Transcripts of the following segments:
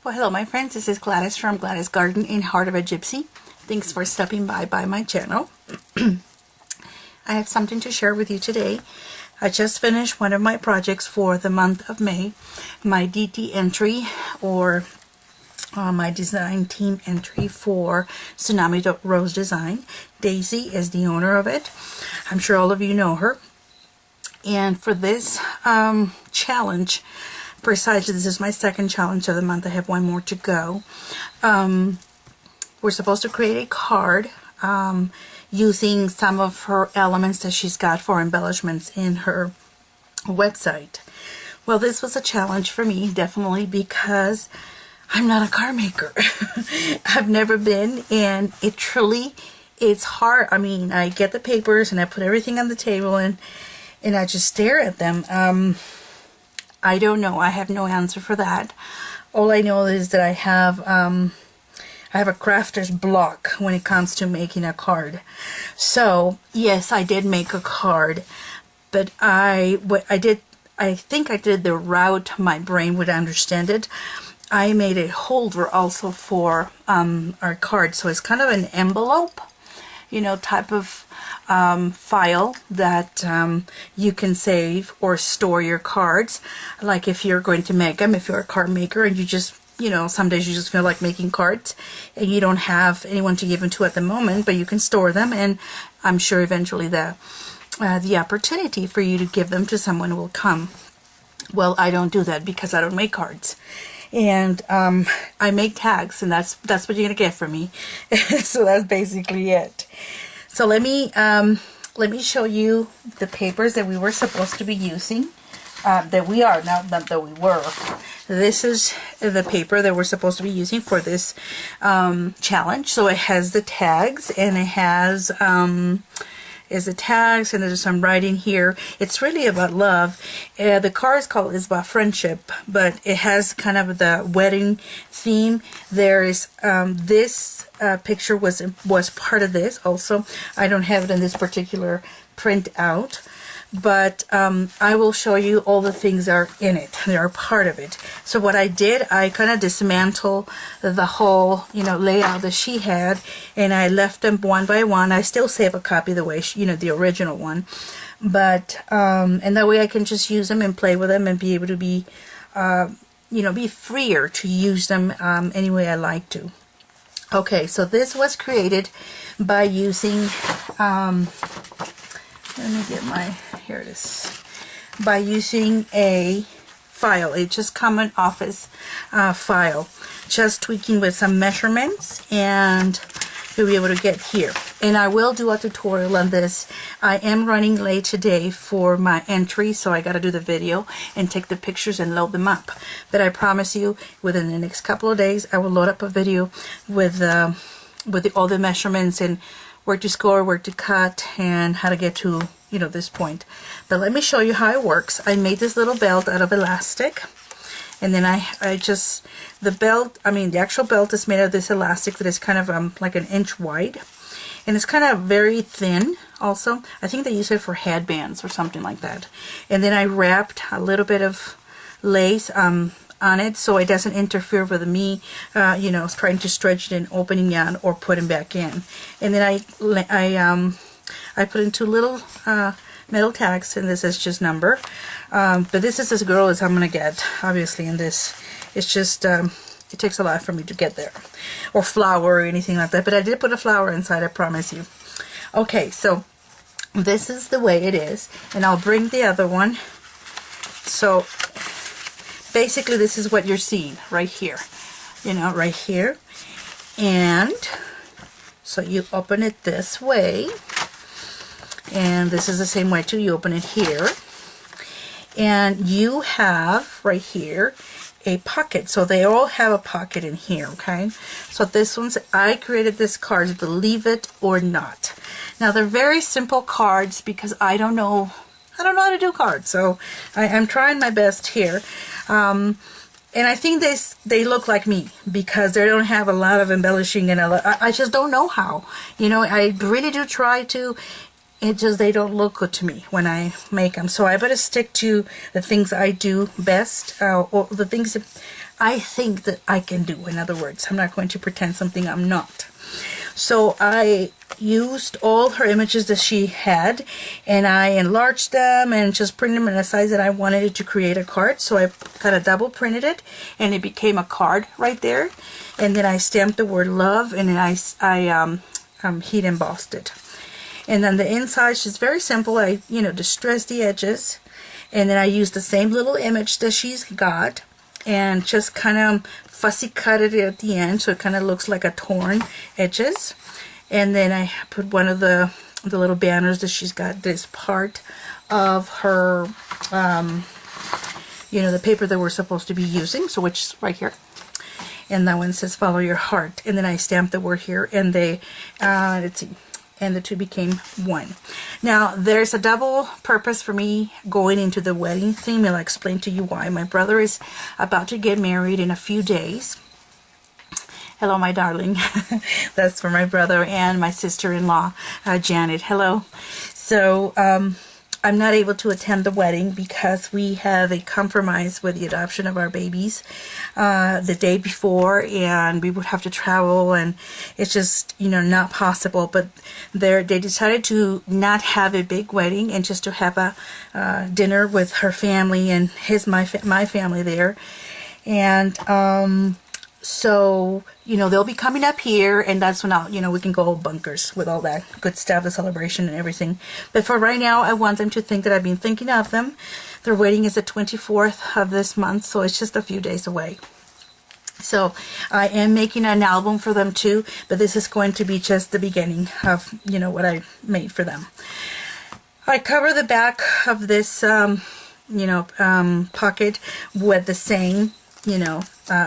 Well, hello my friends, this is Gladys from Gladys Garden in Heart of a Gypsy. Thanks for stopping by my channel. I have something to share with you today. I just finished one of my projects for the month of May, my DT entry, or my design team entry for Tsunami Rose Design. Daisy is the owner of it. I'm sure all of you know her. And for this challenge, precisely, this is my second challenge of the month. I have one more to go. We're supposed to create a card using some of her elements that she's got for embellishments in her website. Well, this was a challenge for me, definitely, because I'm not a card maker. I've never been, and it's hard. I mean, I get the papers and I put everything on the table and I just stare at them. I don't know. I have no answer for that. All I know is that I have a crafter's block when it comes to making a card. So yes, I did make a card, but I think I did the route my brain would understand it. I made a holder also for our card, so it's kind of an envelope, you know, type of file that you can save or store your cards, like if you're going to make them, if you're a card maker and you just, you know, some days you just feel like making cards and you don't have anyone to give them to at the moment, but you can store them, and I'm sure eventually the opportunity for you to give them to someone will come. Well, I don't do that because I don't make cards. And I make tags, and that's what you're gonna get from me. So that's basically it. So let me show you the papers that we were supposed to be using. That we are now, not that we were. This is the paper that we're supposed to be using for this challenge. So it has the tags, and it has the tags, and there's some writing here. It's really about love. The card is about friendship, but it has kind of the wedding theme. There is this picture was part of this also. I don't have it in this particular print out, but I will show you all the things that are in it. They are part of it. So what I did, I kind of dismantled the whole, you know, layout that she had, and I left them one by one. I still save a copy the way she, you know, the original one, but and that way I can just use them and play with them and be able to be, you know, be freer to use them any way I like to. Okay, so this was created by using let me get my, here it is, by using a file, a just common office file, just tweaking with some measurements, and you'll be able to get here. And I will do a tutorial on this. I am running late today for my entry, so I got to do the video and take the pictures and load them up. But I promise you, within the next couple of days, I will load up a video with all the measurements and where to score, where to cut, and how to get to, you know, this point. But let me show you how it works. I made this little belt out of elastic, and then I just, the belt, I mean the actual belt is made of this elastic that is kind of like an inch wide, and it's kind of very thin also. I think they use it for headbands or something like that. And then I wrapped a little bit of lace on it so it doesn't interfere with me, you know, trying to stretch it and opening it or putting back in. And then I put in two little metal tags, and this is just number. But this is as girl as I'm gonna get, obviously. In this, it's just it takes a lot for me to get there, or flour or anything like that. But I did put a flower inside, I promise you. Okay, so this is the way it is, and I'll bring the other one. So basically, this is what you're seeing right here, you know, right here. And so you open it this way, and this is the same way too. You open it here, and you have right here a pocket. So they all have a pocket in here, okay? So this one's, I created this cards, believe it or not. Now they're very simple cards because I don't know how to do cards, so I'm trying my best here. And I think they look like me because they don't have a lot of embellishing, and I just don't know how. You know, I really do try to. It just, they don't look good to me when I make them. So I better stick to the things I do best, or the things that I think that I can do. In other words, I'm not going to pretend something I'm not. So I used all her images that she had, and I enlarged them and just printed them in a size that I wanted it to create a card. So I kind of double printed it, and it became a card right there. And then I stamped the word love, and then I heat embossed it. And then the inside is just very simple. I distressed the edges, and then I used the same little image that she's got and just kind of fussy cut it at the end so it kind of looks like a torn edges. And then I put one of the little banners that she's got, this part of her the paper that we're supposed to be using, so which is right here. And that one says follow your heart, and then I stamped the word here, and they let's see, and the two became one. Now there's a double purpose for me going into the wedding theme, and I'll explain to you why. My brother is about to get married in a few days. Hello, my darling. That's for my brother and my sister-in-law, Janet. Hello. So I'm not able to attend the wedding because we have a compromise with the adoption of our babies the day before, and we would have to travel, and it's just not possible. But they decided to not have a big wedding and just to have a dinner with her family and my family there. And so they'll be coming up here, and that's when we can go bunkers with all that good stuff, the celebration and everything. But for right now, I want them to think that I've been thinking of them. Their wedding is the 24th of this month, so it's just a few days away. So I am making an album for them too, but this is going to be just the beginning of what I made for them. I cover the back of this pocket with the same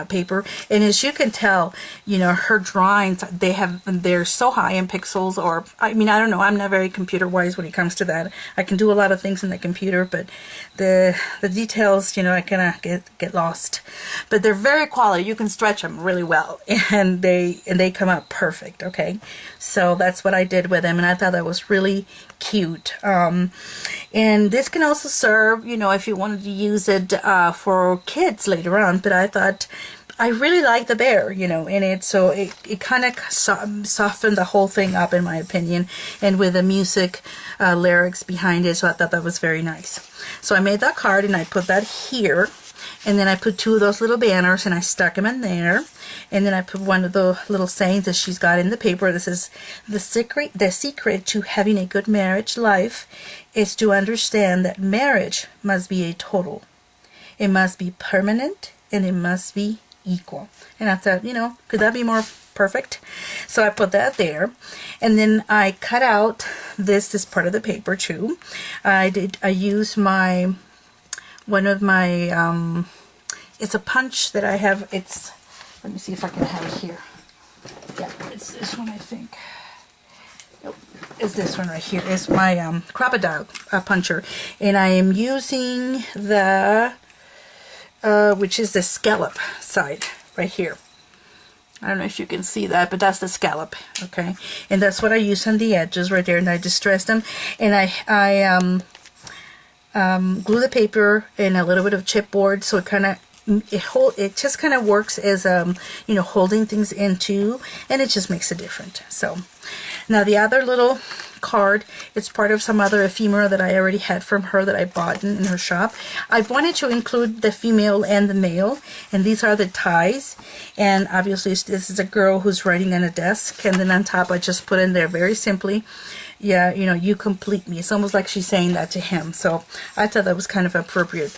paper, and as you can tell, her drawings, they're so high in pixels, or I don't know, I'm not very computer wise when it comes to that. I can do a lot of things in the computer, but the details, I kind of get lost. But they're very quality. You can stretch them really well, and they come out perfect. Okay, so that's what I did with them, and I thought that was really cute. And this can also serve, if you wanted to use it for kids later on. But I thought I really like the bear, in it, so it kind of softened the whole thing up, in my opinion, and with the music lyrics behind it, so I thought that was very nice. So I made that card, and I put that here, and then I put two of those little banners, and I stuck them in there, and then I put one of the little sayings that she's got in the paper. This is the secret to having a good marriage life is to understand that marriage must be a total. It must be permanent, and it must be equal. And I thought, could that be more perfect? So I put that there, and then I cut out this part of the paper too. I used one of my it's a punch that I have. Let me see if I can have it here. Yeah, it's this one, I think. Nope, it's this one right here. It's my crocodile puncher, and I am using the which is the scallop side right here. I don't know if you can see that, but that's the scallop, okay? And that's what I use on the edges right there, and I distress them, and I glue the paper in a little bit of chipboard, so it just kind of works as holding things into, and it just makes it different. So now the other little card, it's part of some other ephemera that I already had from her that I bought in her shop. I wanted to include the female and the male, and these are the ties, and obviously this is a girl who's writing on a desk, and then on top I just put in there very simply, yeah, you complete me. It's almost like she's saying that to him, so I thought that was kind of appropriate.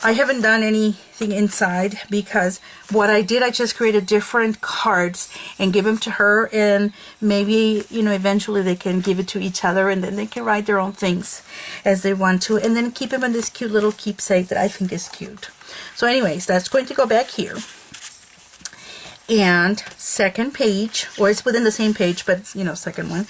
I haven't done anything inside because what I did, I just created different cards and give them to her, and maybe eventually they can give it to each other, and then they can write their own things as they want to, and then keep them in this cute little keepsake that I think is cute. So anyways, that's going to go back here. And second page, or it's within the same page, but second one,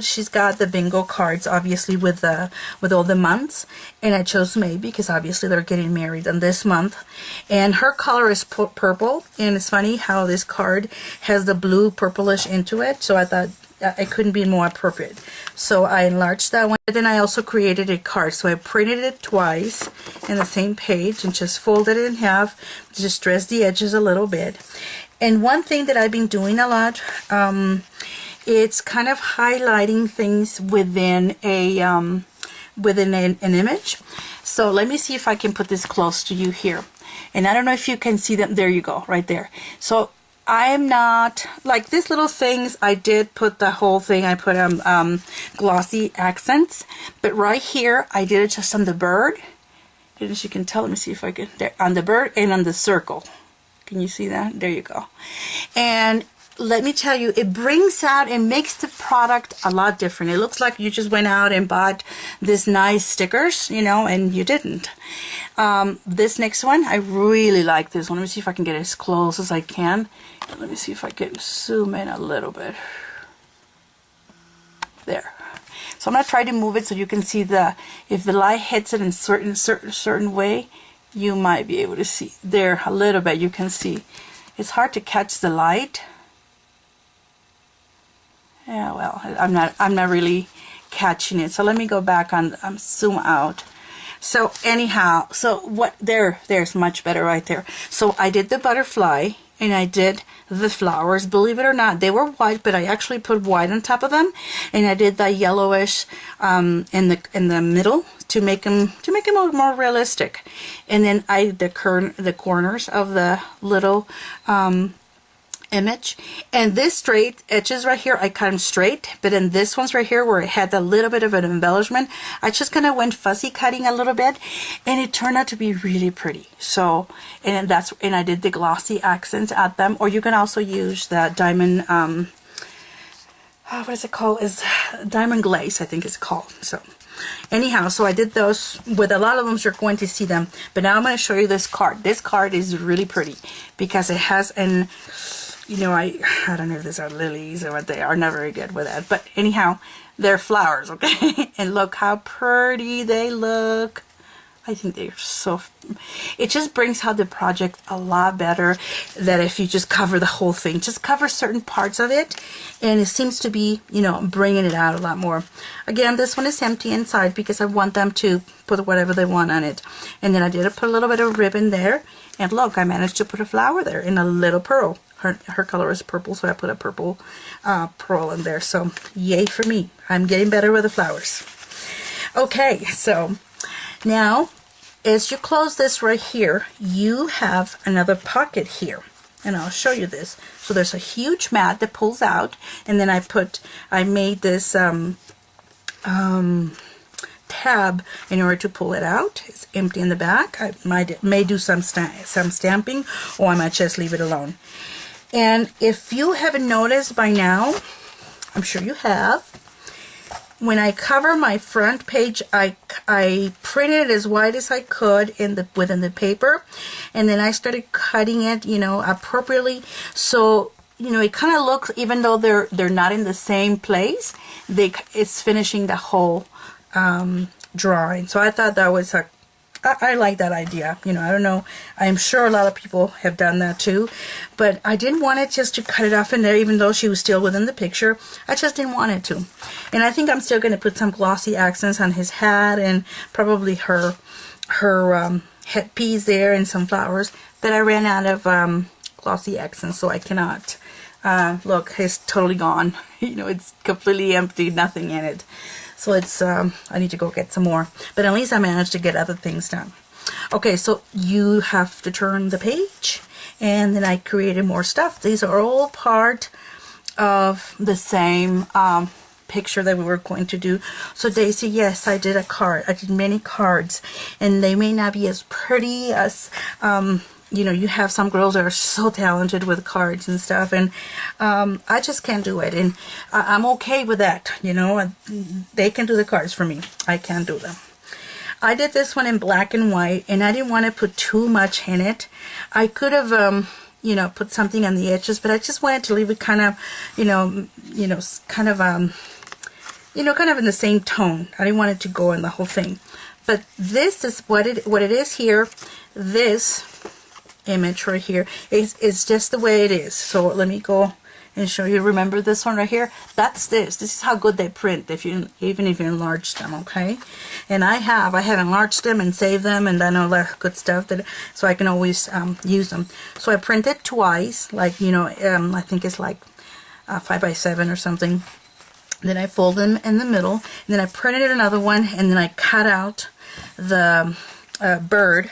she's got the bingo cards, obviously, with all the months, and I chose May because obviously they're getting married on this month, and her color is purple, and it's funny how this card has the blue purplish into it, so I thought it couldn't be more appropriate. So I enlarged that one. But then I also created a card. So I printed it twice in the same page and just folded it in half, just dressed the edges a little bit. And one thing that I've been doing a lot, it's kind of highlighting things within an image. So let me see if I can put this close to you here. And I don't know if you can see them. There you go, right there. So I'm not, like these little things, I did put the whole thing, I put glossy accents. But right here, I did it just on the bird. And as you can tell, let me see if I can, there, on the bird and on the circle. Can you see that? There you go. And let me tell you, it brings out and makes the product a lot different. It looks like you just went out and bought this nice stickers, you know, and you didn't. This next one, I really like this one. Let me see if I can get as close as I can. And let me see if I can zoom in a little bit. There. So I'm going to try to move it so you can see if the light hits it in certain way, you might be able to see. There, a little bit, you can see. It's hard to catch the light. Yeah, well, I'm not really catching it. So let me go back on zoom out. So anyhow, so what there's much better right there. So I did the butterfly and I did the flowers. Believe it or not, they were white, but I actually put white on top of them, and I did the yellowish in the middle to make them more realistic. And then the corners of the little image, and this straight edges right here, I cut them straight, but in this one's right here where it had a little bit of an embellishment, I just kind of went fussy cutting a little bit, and it turned out to be really pretty. So, and I did the glossy accents at them, or you can also use the diamond, what is it called? Is diamond glaze, I think it's called. So anyhow, so I did those. With a lot of them, you're going to see them, but now I'm going to show you this card. This card is really pretty because it has an, you know, I don't know if these are lilies or what they are. Not very good with that. But anyhow, they're flowers, okay? And look how pretty they look. I think they're so... It just brings out the project a lot better than if you just cover the whole thing. Just cover certain parts of it, and it seems to be, you know, bringing it out a lot more. Again, this one is empty inside because I want them to put whatever they want on it. And then I did put a little bit of ribbon there. And look, I managed to put a flower there and a little pearl. Her color is purple, so I put a purple pearl in there. So yay for me. I'm getting better with the flowers. Okay, so now as you close this right here, you have another pocket here. And I'll show you this. So there's a huge mat that pulls out, and then I made this tab in order to pull it out. It's empty in the back. I may do some stamping, or I might just leave it alone. And if you haven't noticed by now, I'm sure you have, when I cover my front page, I printed it as wide as I could within the paper, and then I started cutting it, you know, appropriately. So, you know, it kind of looks, even though they're not in the same place, it's finishing the whole drawing. So I thought that was I like that idea. You know, I don't know, I'm sure a lot of people have done that too, but I didn't want it just to cut it off in there, even though she was still within the picture. I just didn't want it to. And I think I'm still going to put some glossy accents on his hat, and probably her headpiece there, and some flowers. But I ran out of glossy accents, so I cannot. Look, it's totally gone. You know, it's completely empty, nothing in it. So it's, I need to go get some more. But at least I managed to get other things done. Okay, so you have to turn the page, and then I created more stuff. These are all part of the same picture that we were going to do. So Daisy, yes, I did a card. I did many cards, and they may not be as pretty as, you know, you have some girls that are so talented with cards and stuff, and I just can't do it, and I'm okay with that. You know, they can do the cards for me. I can't do them. I did this one in black and white, and I didn't want to put too much in it. I could have, you know, put something on the edges, but I just wanted to leave it kind of, kind of in the same tone. I didn't want it to go in the whole thing. But this is what it is here. This image right here is just the way it is. So let me go and show you. Remember this one right here? That's this. This is how good they print even if you enlarge them, okay? And I have enlarged them and saved them and done all that good stuff so I can always use them. So I printed twice, like, you know, I think it's like 5 by 7 or something. Then I fold them in the middle, and then I printed another one, and then I cut out the bird,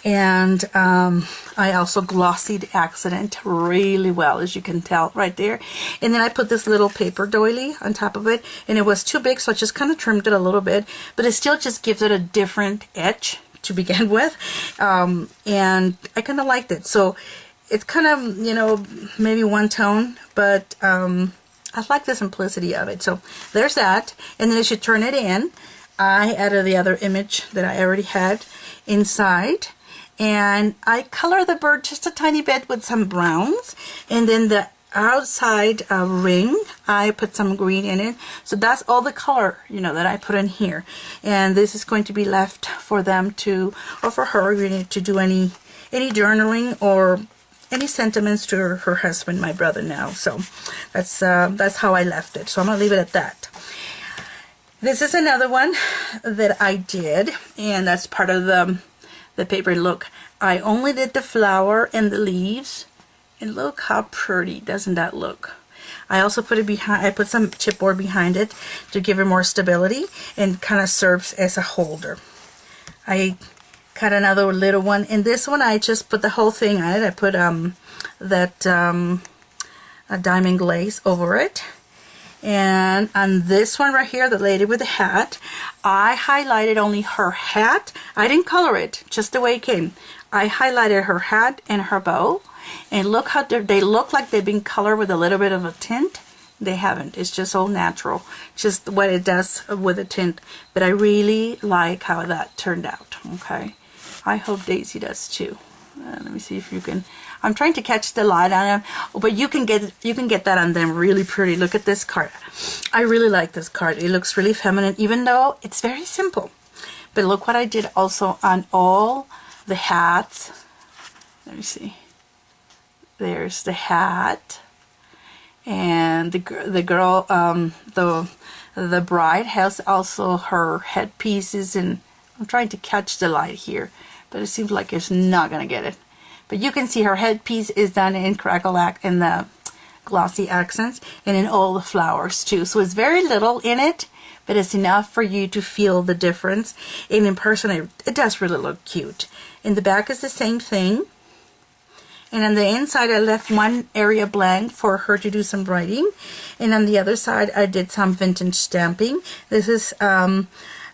and I also glossy the accident really well, as you can tell right there. And then I put this little paper doily on top of it, and it was too big, so I just kind of trimmed it a little bit, but it still just gives it a different edge to begin with, and I kind of liked it. So it's kind of, you know, maybe one tone, but I like the simplicity of it. So there's that. And then as you turn it in, I added the other image that I already had inside, and I color the bird just a tiny bit with some browns, and then the outside ring, I put some green in it. So that's all the color, you know, that I put in here. And this is going to be left for them to, or for her, you need to do any journaling or any sentiments to her husband, my brother now. So that's how I left it. So I'm gonna leave it at that. This is another one that I did, and that's part of the paper. Look, I only did the flower and the leaves, and look how pretty. Doesn't that look? I also put it behind. I put some chipboard behind it to give it more stability, and kind of serves as a holder. I cut another little one, and this one I just put the whole thing on it. I put a diamond glaze over it. And on this one right here, the lady with the hat, I highlighted only her hat. I didn't color it, just the way it came. I highlighted her hat and her bow, and look how they look like they've been colored with a little bit of a tint. They haven't. It's just all natural, just what it does with a tint. But I really like how that turned out. Okay, I hope Daisy does too. Let me see if you can. I'm trying to catch the light on them, but you can get that on them really pretty. Look at this card. I really like this card. It looks really feminine, even though it's very simple. But look what I did also on all the hats. Let me see. There's the hat, and the girl, the bride has also her headpieces, and I'm trying to catch the light here, but it seems like it's not gonna get it. But you can see her headpiece is done in crackle-lack in the glossy accents, and in all the flowers too. So it's very little in it, but it's enough for you to feel the difference. And in person, it does really look cute. In the back is the same thing. And on the inside, I left one area blank for her to do some writing. And on the other side, I did some vintage stamping. This is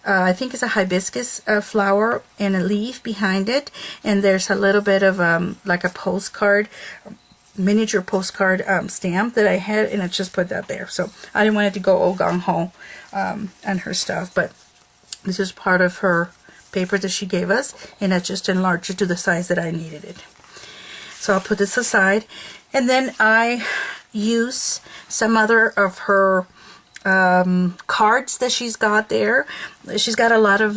I think it's a hibiscus flower and a leaf behind it, and there's a little bit of like a postcard, miniature postcard stamp that I had, and I just put that there. So I didn't want it to go all gung-ho on her stuff, but this is part of her paper that she gave us, and I just enlarged it to the size that I needed it. So I'll put this aside, and then I use some other of her cards that she's got there. She's got a lot of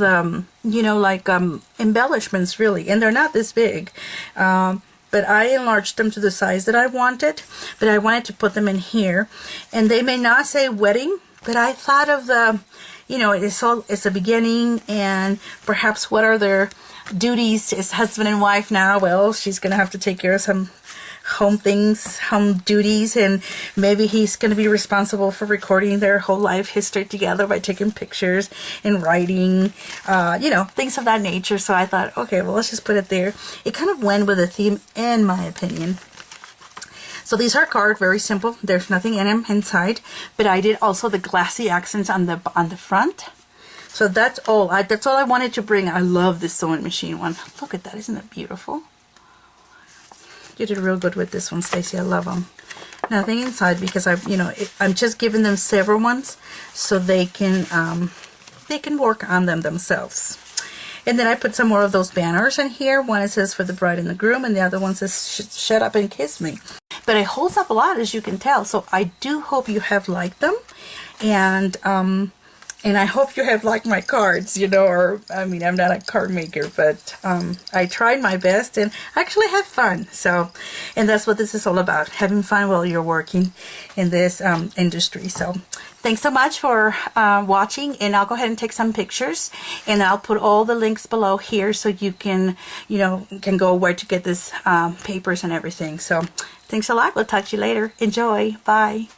you know, like embellishments really, and they're not this big, but I enlarged them to the size that I wanted, but I wanted to put them in here, and they may not say wedding, but I thought of the, you know, it's a beginning, and perhaps what are their duties as husband and wife now? Well, she's gonna have to take care of some home things, home duties, and maybe he's going to be responsible for recording their whole life history together by taking pictures and writing, you know, things of that nature. So I thought, okay, well, let's just put it there. It kind of went with the theme, in my opinion. So these are cards, very simple. There's nothing in them inside, but I did also the glassy accents on the front. So that's all. That's all I wanted to bring. I love this sewing machine one. Look at that! Isn't that beautiful? You did real good with this one, Stacy. I love them. Nothing inside because I'm just giving them several ones so they can work on them themselves. And then I put some more of those banners in here. One it says for the bride and the groom, and the other one says shut up and kiss me. But it holds up a lot, as you can tell. So I do hope you have liked them, and And I hope you have liked my cards, you know, or, I mean, I'm not a card maker, but I tried my best and actually have fun. So, and that's what this is all about, having fun while you're working in this industry. So, thanks so much for watching, and I'll go ahead and take some pictures, and I'll put all the links below here so you can, you know, can go where to get this papers and everything. So, thanks a lot. We'll talk to you later. Enjoy. Bye.